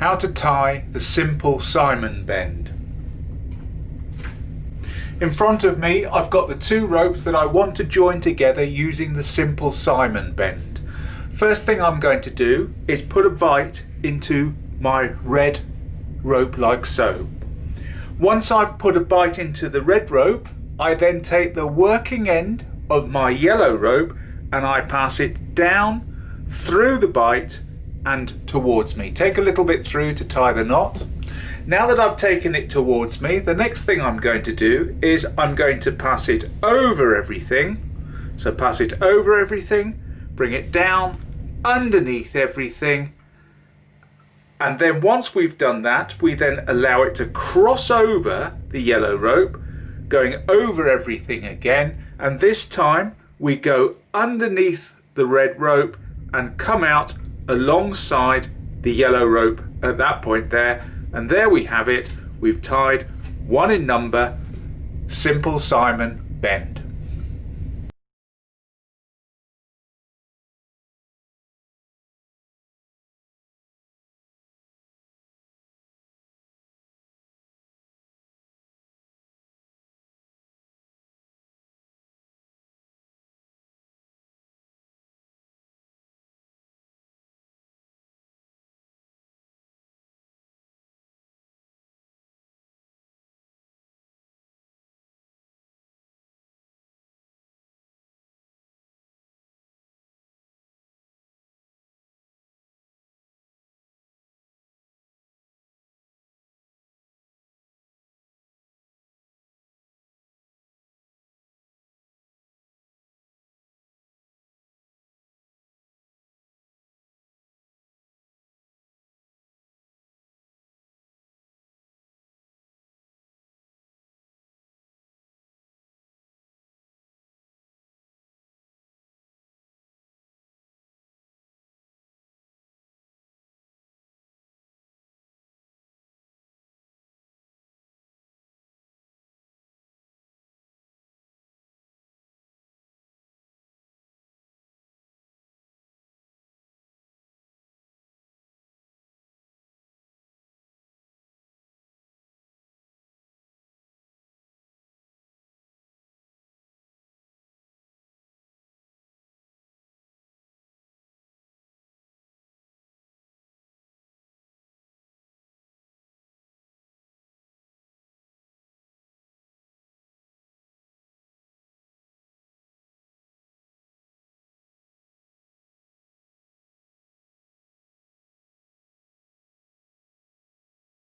How to tie the simple Simon bend. In front of me I've got the two ropes that I want to join together using the simple Simon bend. First thing I'm going to do is put a bight into my red rope like so. Once I've put a bight into the red rope, I then take the working end of my yellow rope and I pass it down through the bight and towards me. Take a little bit through to tie the knot. Now that I've taken it towards me, the next thing I'm going to do is I'm going to pass it over everything. So pass it over everything, bring it down underneath everything, and then once we've done that, we then allow it to cross over the yellow rope, going over everything again, and this time we go underneath the red rope and come out alongside the yellow rope at that point there, and there we have it. We've tied one in number, simple Simon bend.